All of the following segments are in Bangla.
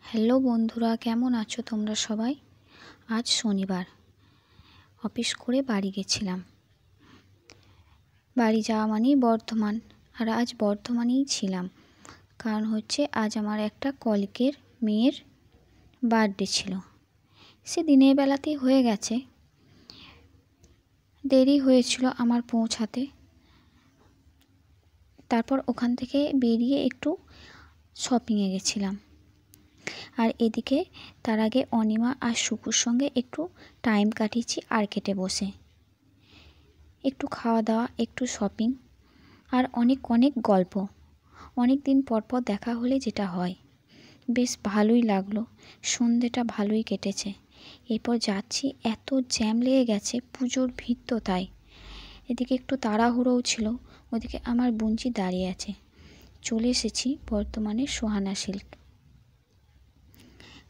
হ্যালো বন্ধুরা, কেমন আছো তোমরা সবাই? আজ শনিবার, অফিস করে বাড়ি গেছিলাম। বাড়ি যাওয়া মানেই বর্ধমান, আর আজ বর্ধমানেই ছিলাম। কারণ হচ্ছে আজ আমার একটা কলিগের মেয়ের বার্থডে ছিল। সে দিনের বেলাতেই হয়ে গেছে, দেরি হয়েছিল আমার পৌঁছাতে। তারপর ওখান থেকে বেরিয়ে একটু শপিংয়ে গেছিলাম। আর এদিকে তার আগে অনিমা আর শুকুর সঙ্গে একটু টাইম কাটিয়েছি আর্কেটে বসে। একটু খাওয়া দাওয়া, একটু শপিং, আর অনেক অনেক গল্প। অনেক দিন পর পর দেখা হলে যেটা হয়, বেশ ভালোই লাগলো। সন্ধেটা ভালোই কেটেছে। এরপর যাচ্ছি, এত জ্যাম লেগে গেছে, পুজোর ভিড় তো তাই। এদিকে একটু তাড়াহুড়োও ছিল, ওদিকে আমার বুঞ্চি দাঁড়িয়ে আছে। চলে এসেছি বর্তমানে সোহানা সিল্ক।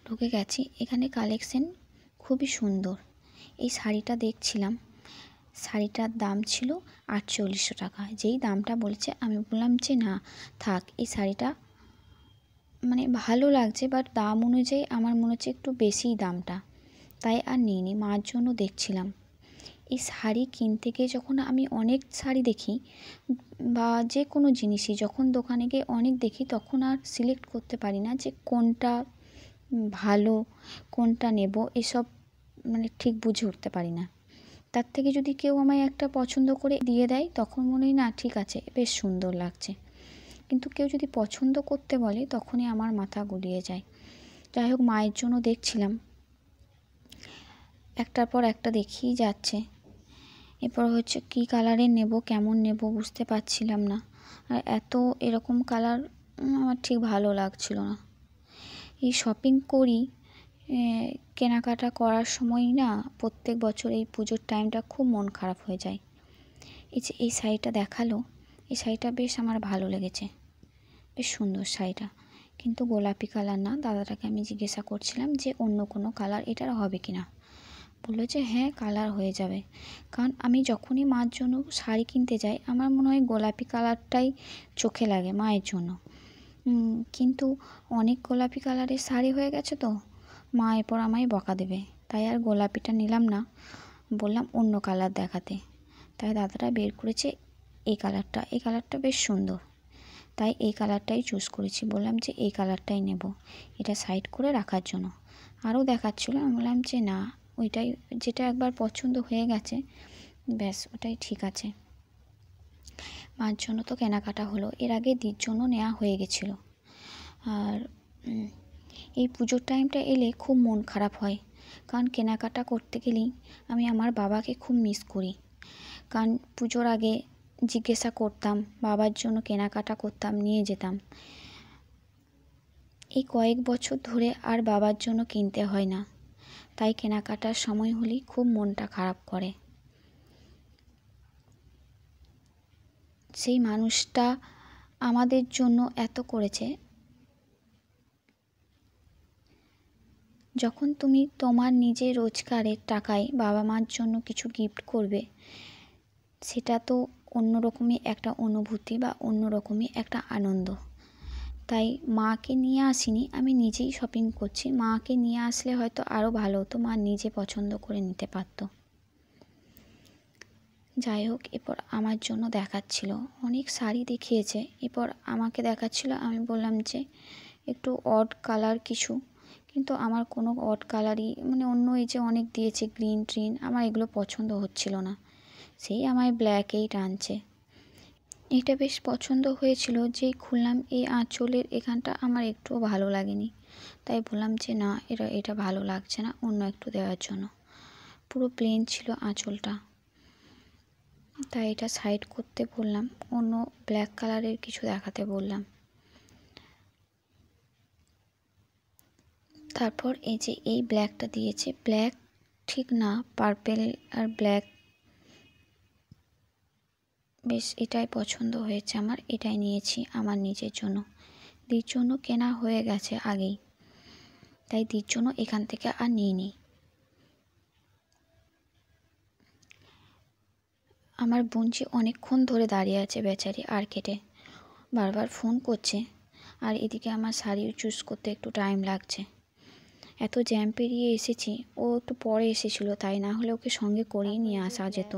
ঢুকে গেছি, এখানে কালেকশন খুবই সুন্দর। এই শাড়িটা দেখছিলাম, শাড়িটার দাম ছিল 4800 টাকা। যেই দামটা বলেছে আমি বললাম যে না থাক, এই শাড়িটা মানে ভালো লাগছে, বাট দাম অনুযায়ী আমার মনে হচ্ছে একটু বেশিই দামটা, তাই আর নিইনি। মার জন্য দেখছিলাম। এই শাড়ি কিনতে গিয়ে যখন আমি অনেক শাড়ি দেখি বা যে কোনো জিনিসই যখন দোকানে গিয়ে অনেক দেখি, তখন আর সিলেক্ট করতে পারি না যে কোনটা ভালো, কোনটা নেব, এসব মানে ঠিক বুঝে উঠতে পারি না। তার থেকে যদি কেউ আমায় একটা পছন্দ করে দিয়ে দেয়, তখন মনে হয় না ঠিক আছে, বেশ সুন্দর লাগছে। কিন্তু কেউ যদি পছন্দ করতে বলে, তখনই আমার মাথা গুলিয়ে যায়। যাই হোক, মায়ের জন্য দেখছিলাম, একটার পর একটা দেখিয়ে যাচ্ছে। এরপর হচ্ছে কী কালারের নেব, কেমন নেব বুঝতে পারছিলাম না। আর এত এরকম কালার আমার ঠিক ভালো লাগছিল না। এই শপিং করি, কেনাকাটা করার সময় না প্রত্যেক বছর এই পুজোর টাইমটা খুব মন খারাপ হয়ে যায়। এই যে এই শাড়িটা দেখালো, এই শাড়িটা বেশ আমার ভালো লেগেছে, বেশ সুন্দর শাড়িটা, কিন্তু গোলাপি কালার না। দাদাটাকে আমি জিজ্ঞাসা করছিলাম যে অন্য কোনো কালার এটার হবে কি না। বললো যে হ্যাঁ, কালার হয়ে যাবে। কারণ আমি যখনই মার জন্য শাড়ি কিনতে যাই, আমার মনে হয় গোলাপি কালারটাই চোখে লাগে মায়ের জন্য। কিন্তু অনেক গোলাপি কালারের শাড়ি হয়ে গেছে তো মা এরপর আমায় বকা দেবে, তাই আর গোলাপিটা নিলাম না। বললাম অন্য কালার দেখাতে। তাই দাদাটা বের করেছে এই কালারটা। এই কালারটা বেশ সুন্দর, তাই এই কালারটাই চুজ করেছি। বললাম যে এই কালারটাই নেব, এটা সাইড করে রাখার জন্য। আরও দেখাচ্ছিল, আমি বললাম যে না, ওইটাই, যেটা একবার পছন্দ হয়ে গেছে ব্যাস ওটাই ঠিক আছে। মার জন্য তো কেনাকাটা হলো, এর আগে দির জন্য নেওয়া হয়ে গেছিলো। আর এই পুজোর টাইমটা এলে খুব মন খারাপ হয়, কারণ কেনাকাটা করতে গেলেই আমি আমার বাবাকে খুব মিস করি। কারণ পুজোর আগে জিজ্ঞাসা করতাম, বাবার জন্য কেনাকাটা করতাম, নিয়ে যেতাম। এই কয়েক বছর ধরে আর বাবার জন্য কিনতে হয় না, তাই কেনাকাটার সময় হলেই খুব মনটা খারাপ করে। সেই মানুষটা আমাদের জন্য এত করেছে। যখন তুমি তোমার নিজের রোজগারের টাকায় বাবা মার জন্য কিছু গিফট করবে, সেটা তো অন্যরকমই একটা অনুভূতি বা অন্যরকমই একটা আনন্দ। তাই মাকে নিয়ে আসিনি, আমি নিজেই শপিং করছি। মাকে নিয়ে আসলে হয়তো আরও ভালো হতো, মা নিজে পছন্দ করে নিতে পারতো। যাই হোক, এরপর আমার জন্য দেখাচ্ছিল, অনেক শাড়ি দেখিয়েছে, এরপর আমাকে দেখাচ্ছিল। আমি বললাম যে একটু অড কালার কিছু, কিন্তু আমার কোনো অড কালারই মানে অন্য এই যে অনেক দিয়েছে গ্রিন ট্রিন, আমার এগুলো পছন্দ হচ্ছিল না। সেই আমায় ব্ল্যাকেই টানছে। এটা বেশ পছন্দ হয়েছিল, যেই খুললাম এই আঁচলের এখানটা আমার একটুও ভালো লাগেনি। তাই বললাম যে না, এটা ভালো লাগছে না, অন্য একটু দেওয়ার জন্য। পুরো প্লেন ছিল আঁচলটা, তাই এটা সাইড করতে বললাম, অন্য ব্ল্যাক কালারের কিছু দেখাতে বললাম। তারপর এই যে এই ব্ল্যাকটা দিয়েছে, ব্ল্যাক ঠিক না, পার্পেল আর ব্ল্যাক, বেশ এটাই পছন্দ হয়েছে আমার, এটাই নিয়েছি আমার নিজের জন্য। দির জন্য কেনা হয়ে গেছে আগেই, তাই দির জন্য এখান থেকে আর নিইনি। আমার বুঞ্চি অনেকক্ষণ ধরে দাঁড়িয়ে আছে বেচারি আর্কেটে, বারবার ফোন করছে। আর এদিকে আমার শাড়িও চুজ করতে একটু টাইম লাগছে। এত জ্যাম পেরিয়ে এসেছি, ও একটু পরে এসেছিলো, তাই না হলে ওকে সঙ্গে করেই নিয়ে আসা যেত।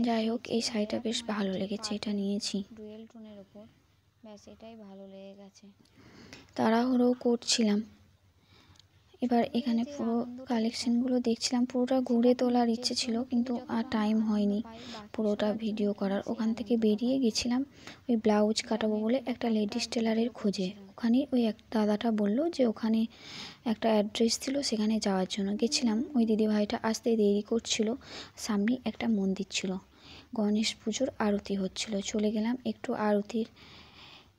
যাই হোক, এই শাড়িটা বেশ ভালো লেগেছে, এটা নিয়েছি। ডুয়েল টোনের ওপর, ব্যাস এটাই ভালো লেগে গেছে। তাড়াহুড়ো করছিলাম। এবার এখানে পুরো কালেকশনগুলো দেখছিলাম, পুরোটা ঘুরে তোলার ইচ্ছে ছিল কিন্তু আর টাইম হয়নি পুরোটা ভিডিও করার। ওখান থেকে বেরিয়ে গেছিলাম ওই ব্লাউজ কাটাবো বলে একটা লেডিস টেলারের খোঁজে। ওখানে ওই এক দাদাটা বললো যে ওখানে একটা অ্যাড্রেস ছিল, সেখানে যাওয়ার জন্য গেছিলাম। ওই দিদিভাইটা আসতে দেরি করছিল, সামনে একটা মন্দির ছিল, গণেশ পুজোর আরতি হচ্ছিল। চলে গেলাম, একটু আরতির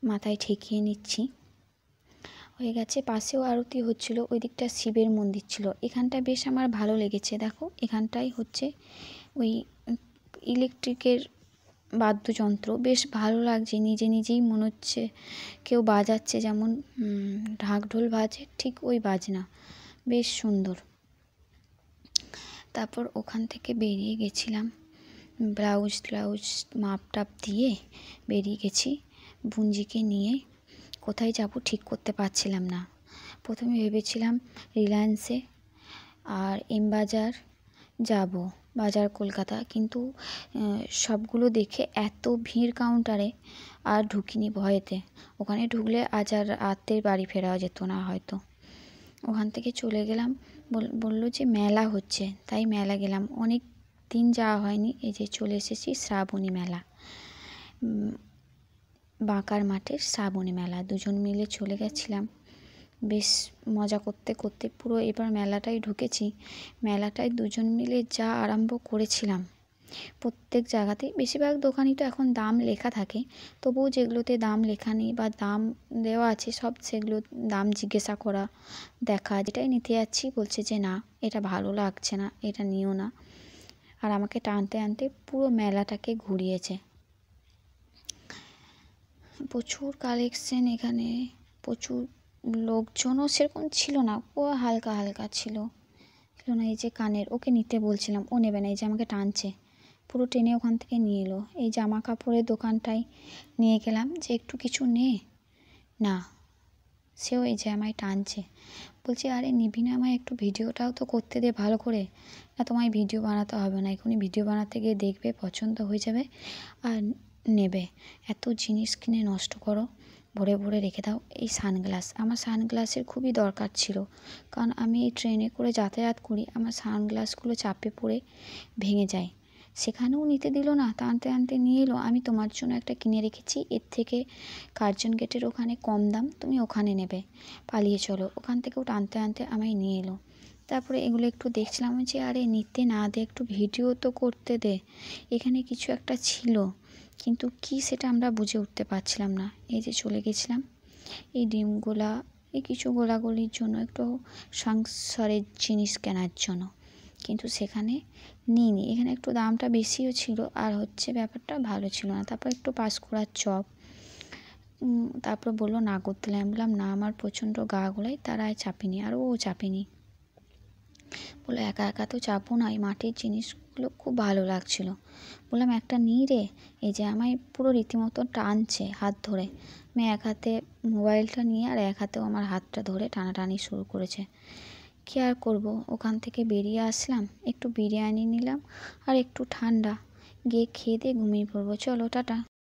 মাথায় ঠেকিয়ে নিচ্ছি, হয়ে গেছে। পাশেও আরতি হচ্ছিল, ওই দিকটা শিবের মন্দির ছিল। এখানটা বেশ আমার ভালো লেগেছে, দেখো এখানটাই হচ্ছে ওই ইলেকট্রিকের বাদ্যযন্ত্র, বেশ ভালো লাগছে, নিজে নিজেই মনে হচ্ছে কেউ বাজাচ্ছে, যেমন ঢাক ঢোল বাজে ঠিক ওই বাজনা, বেশ সুন্দর। তারপর ওখান থেকে বেরিয়ে গেছিলাম, ব্লাউজ মাপ টাপ দিয়ে বেরিয়ে গেছি বুঞ্জিকে নিয়ে। কোথায় যাব ঠিক করতে পারছিলাম না। প্রথমে ভেবেছিলাম রিলায়েন্সে আর এম বাজার যাব, বাজার কলকাতা, কিন্তু সবগুলো দেখে এত ভিড় কাউন্টারে আর ঢুকিনি ভয়েতে। ওখানে ঢুকলে আজ আর রাতের বাড়ি ফেরা যেত না হয়তো। ওখান থেকে চলে গেলাম, বললো যে মেলা হচ্ছে, তাই মেলা গেলাম। অনেক দিন যাওয়া হয়নি, এই যে চলে এসেছি শ্রাবণী মেলা, বাঁকার মাঠের শ্রাবণী মেলা। দুজন মিলে চলে গেছিলাম, বেশ মজা করতে করতে পুরো এবার মেলাটাই ঢুকেছি। মেলাটায় দুজন মিলে যা আরম্ভ করেছিলাম, প্রত্যেক জায়গাতেই বেশিরভাগ দোকানই তো এখন দাম লেখা থাকে, তবুও যেগুলোতে দাম লেখা নেই বা দাম দেওয়া আছে সব সেগুলো দাম জিজ্ঞাসা করা, দেখা, যেটাই নিতে যাচ্ছি বলছে যে না এটা ভালো লাগছে না, এটা নিও না। আর আমাকে টানতে টানতে পুরো মেলাটাকে ঘুরিয়েছে। প্রচুর কালেকশন এখানে, প্রচুর লোকজনও সেরকম ছিল না, ও হালকা হালকা ছিল না। এই যে কানের, ওকে নিতে বলছিলাম, ও নেবে না, এই যে আমাকে টানছে, পুরো টেনে ওখান থেকে নিয়ে এলো। এই জামা কাপড়ের দোকানটায় নিয়ে গেলাম যে একটু কিছু নে, না সেও এই যে আমায় টানছে, বলছি আরে নিবি না, আমায় একটু ভিডিওটাও তো করতে দে ভালো করে। না তোমায় ভিডিও বানাতে হবে না, এখনই ভিডিও বানাতে গিয়ে দেখবে পছন্দ হয়ে যাবে আর নেবে, এত জিনিস কিনে নষ্ট করো, ভরে ভরে রেখে দাও। এই সানগ্লাস, আমার সানগ্লাসের খুবই দরকার ছিল, কারণ আমি ট্রেনে করে যাতায়াত করি, আমার সানগ্লাসগুলো চাপে পড়ে ভেঙে যায়। সেখানেও নিতে দিল না, টানতে টানতে নিয়ে এলো, আমি তোমার জন্য একটা কিনে রেখেছি, এর থেকে কার্জন গেটের ওখানে কম দাম, তুমি ওখানে নেবে, পালিয়ে চলো। ওখান থেকেও টানতে টানতে আমায় নিয়ে এলো। তারপরে এগুলো একটু দেখছিলাম যে আরে নিতে না দে, একটু ভিডিও তো করতে দে। এখানে কিছু একটা ছিল, কিন্তু কি সেটা আমরা বুঝে উঠতে পারছিলাম না। এই যে চলে গেছিলাম এই ডিমগুলা, এই কিছু গোলাগুলির জন্য, একটু সংসারের জিনিস কেনার জন্য, কিন্তু সেখানে নিইনি। এখানে একটু দামটা বেশিও ছিল আর হচ্ছে ব্যাপারটা ভালো ছিল না। তারপর একটু পাঁশকুড়ার চপ, তারপর বললো নাগরদোলা, আমি বললাম না আমার প্রচণ্ড গা গোলায়, তারা চাপিনি, আর ও চাপিনি। বললো একা একা তো চাপবো না, এই মাটির জিনিসগুলো খুব ভালো লাগছিলো। বললাম একটা নিই রে, এই যে আমায় পুরো রীতিমতো টানছে হাত ধরে, আমি এক হাতে মোবাইলটা নিয়ে আর এক হাতেও আমার হাতটা ধরে টানাটানি শুরু করেছে। কী আর করবো, ওখান থেকে বেরিয়ে আসলাম, একটু বিরিয়ানি নিলাম আর একটু ঠান্ডা, গিয়ে খেয়ে দিয়ে ঘুমিয়ে পড়বো। চলো টাটা।